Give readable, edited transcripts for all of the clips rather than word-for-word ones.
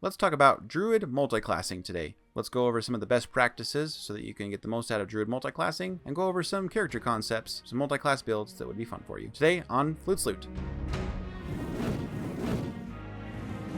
Let's talk about Druid Multiclassing today. Let's go over some of the best practices so that you can get the most out of Druid Multiclassing, and go over some character concepts, some multi-class builds that would be fun for you. Today on Flutes Loot.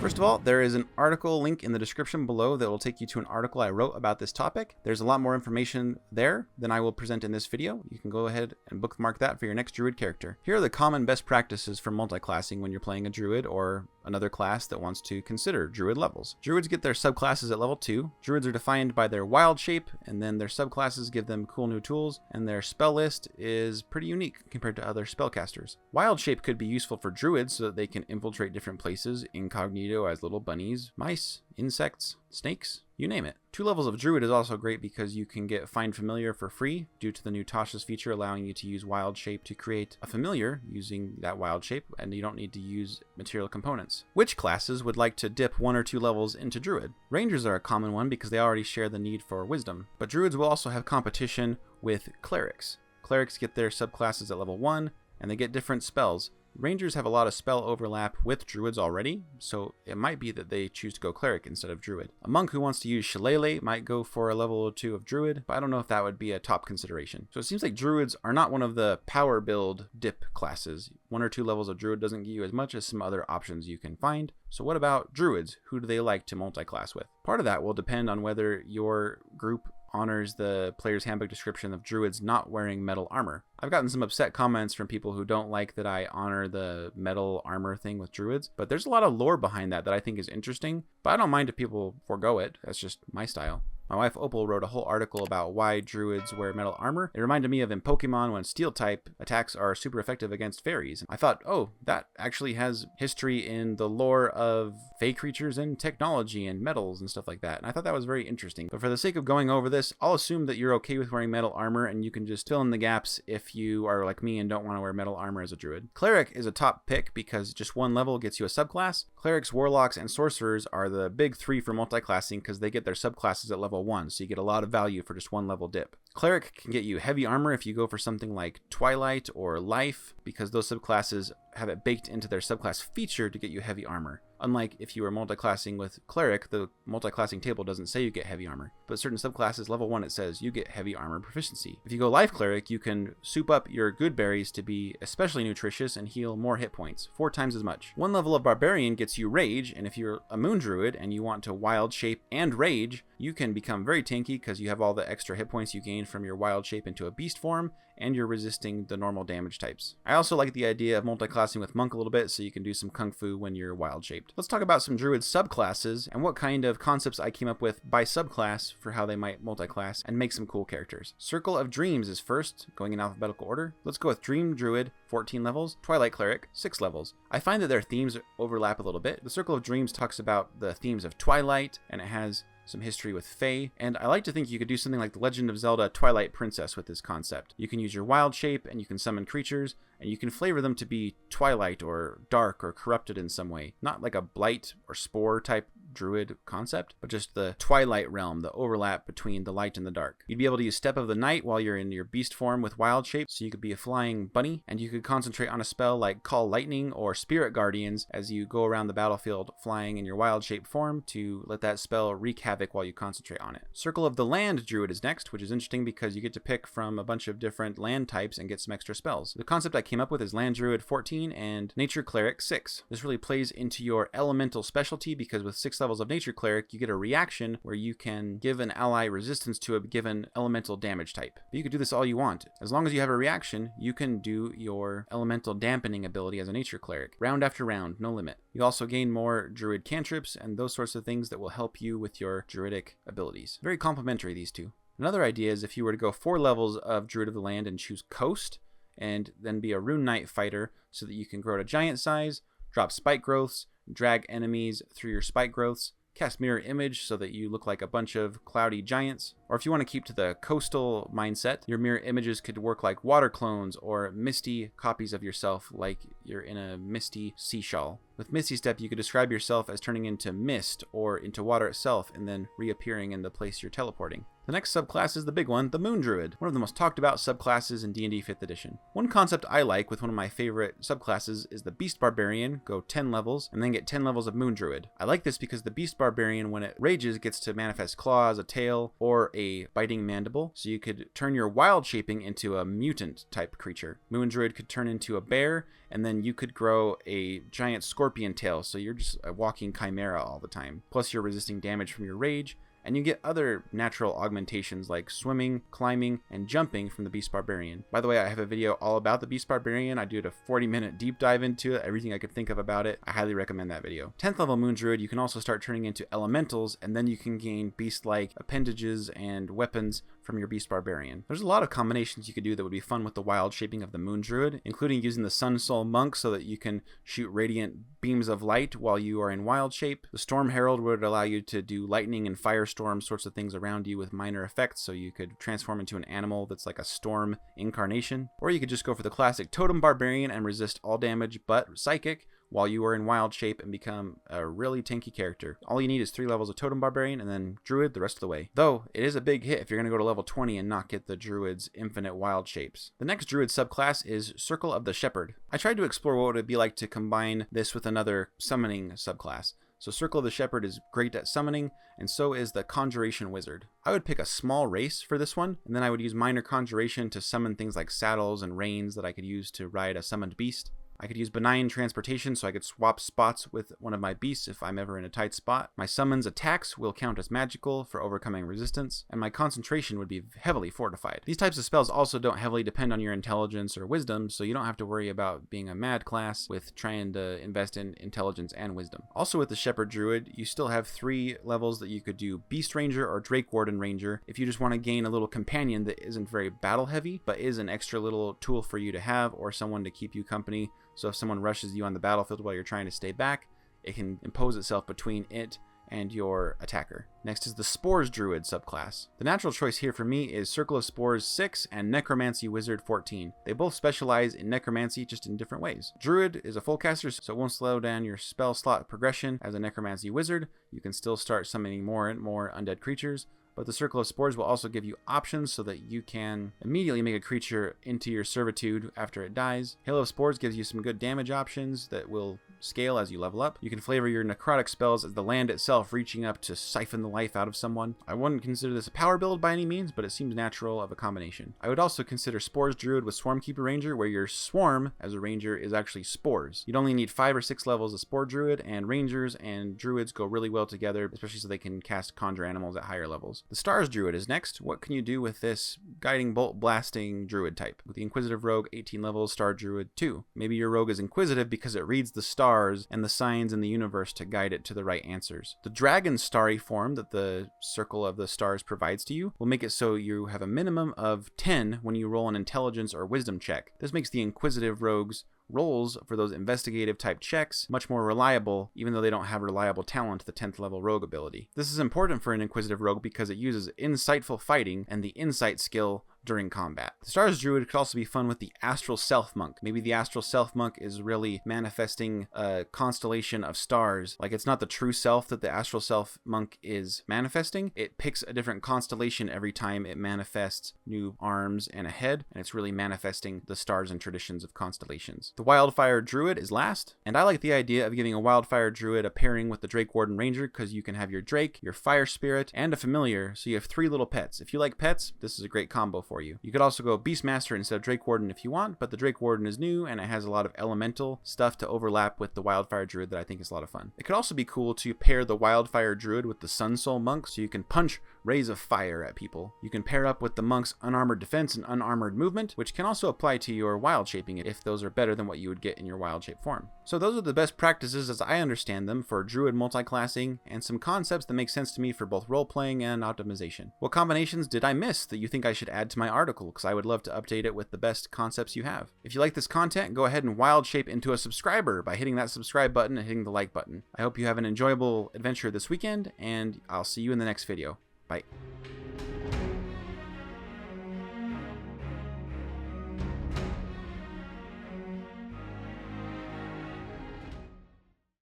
First of all, there is an article link in the description below that will take you to an article I wrote about this topic. There's a lot more information there than I will present in this video. You can go ahead and bookmark that for your next Druid character. Here are the common best practices for multiclassing when you're playing a Druid or another class that wants to consider Druid levels. Druids get their subclasses at level 2. Druids are defined by their wild shape, and then their subclasses give them cool new tools, and their spell list is pretty unique compared to other spellcasters. Wild shape could be useful for Druids so that they can infiltrate different places incognito as little bunnies, mice, insects, snakes, you name it. 2 levels of Druid is also great because you can get Find Familiar for free due to the new Tasha's feature allowing you to use wild shape to create a familiar using that wild shape, and you don't need to use material components. Which classes would like to dip 1 or 2 levels into Druid? Rangers are a common one because they already share the need for wisdom, but Druids will also have competition with Clerics. Clerics get their subclasses at level 1, and they get different spells. Rangers have a lot of spell overlap with Druids already, so it might be that they choose to go Cleric instead of Druid. A monk who wants to use Shillelagh might go for a level 2 of Druid, but I don't know if that would be a top consideration. So it seems like Druids are not one of the power build dip classes. 1 or 2 levels of Druid doesn't give you as much as some other options you can find. So what about Druids? Who do they like to multi-class with? Part of that will depend on whether your group honors the player's handbook description of Druids not wearing metal armor. I've gotten some upset comments from people who don't like that I honor the metal armor thing with Druids, but there's a lot of lore behind that I think is interesting, but I don't mind if people forego it. That's just my style. My wife Opal wrote a whole article about why Druids wear metal armor. It reminded me of in Pokemon when Steel type attacks are super effective against fairies. I thought, oh, that actually has history in the lore of fey creatures and technology and metals and stuff like that. And I thought that was very interesting. But for the sake of going over this, I'll assume that you're okay with wearing metal armor, and you can just fill in the gaps if you are like me and don't want to wear metal armor as a Druid. Cleric is a top pick because just 1 level gets you a subclass. Clerics, Warlocks, and Sorcerers are the big 3 for multiclassing because they get their subclasses at level 1, so you get a lot of value for just 1 level dip. Cleric can get you heavy armor if you go for something like Twilight or Life, because those subclasses have it baked into their subclass feature to get you heavy armor. Unlike if you were multiclassing with Cleric, the multiclassing table doesn't say you get heavy armor, but certain subclasses, level 1, it says you get heavy armor proficiency. If you go Life Cleric, you can soup up your good berries to be especially nutritious and heal more hit points, 4 times as much. 1 level of Barbarian gets you Rage, and if you're a Moon Druid and you want to Wild Shape and Rage, you can become very tanky because you have all the extra hit points you gain from your Wild Shape into a Beast form, and you're resisting the normal damage types. I also like the idea of multiclassing with Monk a little bit so you can do some Kung Fu when you're Wild Shaped. Let's talk about some Druid subclasses and what kind of concepts I came up with by subclass for how they might multiclass and make some cool characters. Circle of Dreams is first, going in alphabetical order. Let's go with Dream Druid, 14 levels, Twilight Cleric, 6 levels. I find that their themes overlap a little bit. The Circle of Dreams talks about the themes of Twilight, and it has some history with Fae, and I like to think you could do something like the Legend of Zelda Twilight Princess with this concept. You can use your wild shape, and you can summon creatures, and you can flavor them to be Twilight or dark or corrupted in some way. Not like a Blight or Spore type Druid concept, but just the Twilight realm, the overlap between the light and the dark. You'd be able to use Step of the Night while you're in your beast form with wild shape, so you could be a flying bunny, and you could concentrate on a spell like Call Lightning or Spirit Guardians as you go around the battlefield flying in your wild shape form to let that spell wreak havoc while you concentrate on it. Circle of the Land Druid is next, which is interesting because you get to pick from a bunch of different land types and get some extra spells. The concept I came up with is Land Druid 14 and Nature Cleric 6. This really plays into your elemental specialty because with 6 levels of Nature Cleric, you get a reaction where you can give an ally resistance to a given elemental damage type. But you could do this all you want. As long as you have a reaction, you can do your elemental dampening ability as a Nature Cleric. Round after round, no limit. You also gain more Druid cantrips and those sorts of things that will help you with your Druidic abilities. Very complementary, these two. Another idea is if you were to go 4 levels of Druid of the Land and choose Coast, and then be a Rune Knight fighter so that you can grow to giant size, drop spike growths, drag enemies through your spike growths, cast Mirror Image so that you look like a bunch of cloudy giants. Or if you want to keep to the coastal mindset, your mirror images could work like water clones or misty copies of yourself like you're in a misty seashell. With Misty Step, you could describe yourself as turning into mist or into water itself and then reappearing in the place you're teleporting. The next subclass is the big one, the Moon Druid, one of the most talked about subclasses in D&D 5th edition. One concept I like with one of my favorite subclasses is the Beast Barbarian, go 10 levels, and then get 10 levels of Moon Druid. I like this because the Beast Barbarian, when it rages, gets to manifest claws, a tail, or a biting mandible, so you could turn your wild shaping into a mutant type creature. Moon Druid could turn into a bear, and then you could grow a giant scorpion tail, so you're just a walking chimera all the time. Plus you're resisting damage from your rage, and you get other natural augmentations like swimming, climbing, and jumping from the Beast Barbarian. By the way, I have a video all about the Beast Barbarian. I did a 40-minute deep dive into it, everything I could think of about it. I highly recommend that video. 10th level Moon Druid, you can also start turning into elementals, and then you can gain beast-like appendages and weapons from your Beast Barbarian. There's a lot of combinations you could do that would be fun with the wild shaping of the Moon Druid, including using the Sun Soul Monk so that you can shoot radiant beams of light while you are in wild shape. The Storm Herald would allow you to do lightning and firestorm sorts of things around you with minor effects, so you could transform into an animal that's like a storm incarnation. Or you could just go for the classic Totem Barbarian and resist all damage but psychic while you are in wild shape and become a really tanky character. All you need is 3 levels of Totem Barbarian and then Druid the rest of the way. Though, it is a big hit if you're going to go to level 20 and not get the Druid's infinite wild shapes. The next Druid subclass is Circle of the Shepherd. I tried to explore what it would be like to combine this with another summoning subclass. So Circle of the Shepherd is great at summoning, and so is the Conjuration Wizard. I would pick a small race for this one, and then I would use Minor Conjuration to summon things like saddles and reins that I could use to ride a summoned beast. I could use Benign Transportation so I could swap spots with one of my beasts if I'm ever in a tight spot. My summons attacks will count as magical for overcoming resistance, and my concentration would be heavily fortified. These types of spells also don't heavily depend on your intelligence or wisdom, so you don't have to worry about being a mad class with trying to invest in intelligence and wisdom. Also with the Shepherd Druid, you still have 3 levels that you could do Beast Ranger or Drake Warden Ranger if you just want to gain a little companion that isn't very battle heavy, but is an extra little tool for you to have or someone to keep you company. So if someone rushes you on the battlefield while you're trying to stay back, it can impose itself between it and your attacker. Next is the Spores Druid subclass. The natural choice here for me is Circle of Spores 6 and Necromancy Wizard 14. They both specialize in necromancy, just in different ways. Druid is a full caster, so it won't slow down your spell slot progression as a Necromancy Wizard. You can still start summoning more and more undead creatures, but the Circle of Spores will also give you options so that you can immediately make a creature into your servitude after it dies. Hail of Spores gives you some good damage options that will scale as you level up. You can flavor your necrotic spells as the land itself reaching up to siphon the life out of someone. I wouldn't consider this a power build by any means, but it seems natural of a combination. I would also consider Spores Druid with Swarmkeeper Ranger, where your swarm as a ranger is actually spores. You'd only need 5 or 6 levels of Spore Druid, and rangers and druids go really well together, especially so they can cast conjure animals at higher levels. The Stars Druid is next. What can you do with this guiding bolt blasting druid type? With the Inquisitive Rogue, 18 levels, Star Druid 2. Maybe your rogue is inquisitive because it reads the stars and the signs in the universe to guide it to the right answers. The Dragon Starry form that the Circle of the Stars provides to you will make it so you have a minimum of 10 when you roll an intelligence or wisdom check. This makes the Inquisitive Rogue's rolls for those investigative type checks much more reliable, even though they don't have reliable talent, the 10th level rogue ability. This is important for an Inquisitive Rogue because it uses insightful fighting and the insight skill during combat. The Stars Druid could also be fun with the Astral Self Monk. Maybe the Astral Self Monk is really manifesting a constellation of stars. Like, it's not the true self that the Astral Self Monk is manifesting. It picks a different constellation every time it manifests new arms and a head, and it's really manifesting the stars and traditions of constellations. The Wildfire Druid is last, and I like the idea of giving a Wildfire Druid a pairing with the Drake Warden Ranger because you can have your Drake, your Fire Spirit, and a familiar, so you have 3 little pets. If you like pets, this is a great combo for you. You could also go Beastmaster instead of Drake Warden if you want, but the Drake Warden is new and it has a lot of elemental stuff to overlap with the Wildfire Druid that I think is a lot of fun. It could also be cool to pair the Wildfire Druid with the Sun Soul Monk so you can punch rays of fire at people. You can pair up with the Monk's Unarmored Defense and Unarmored Movement, which can also apply to your Wild Shaping if those are better than what you would get in your Wild Shape form. So those are the best practices as I understand them for Druid Multiclassing, and some concepts that make sense to me for both role-playing and optimization. What combinations did I miss that you think I should add to my article, because I would love to update it with the best concepts you have. If you like this content, go ahead and wild shape into a subscriber by hitting that subscribe button and hitting the like button. I hope you have an enjoyable adventure this weekend, and I'll see you in the next video. Bye.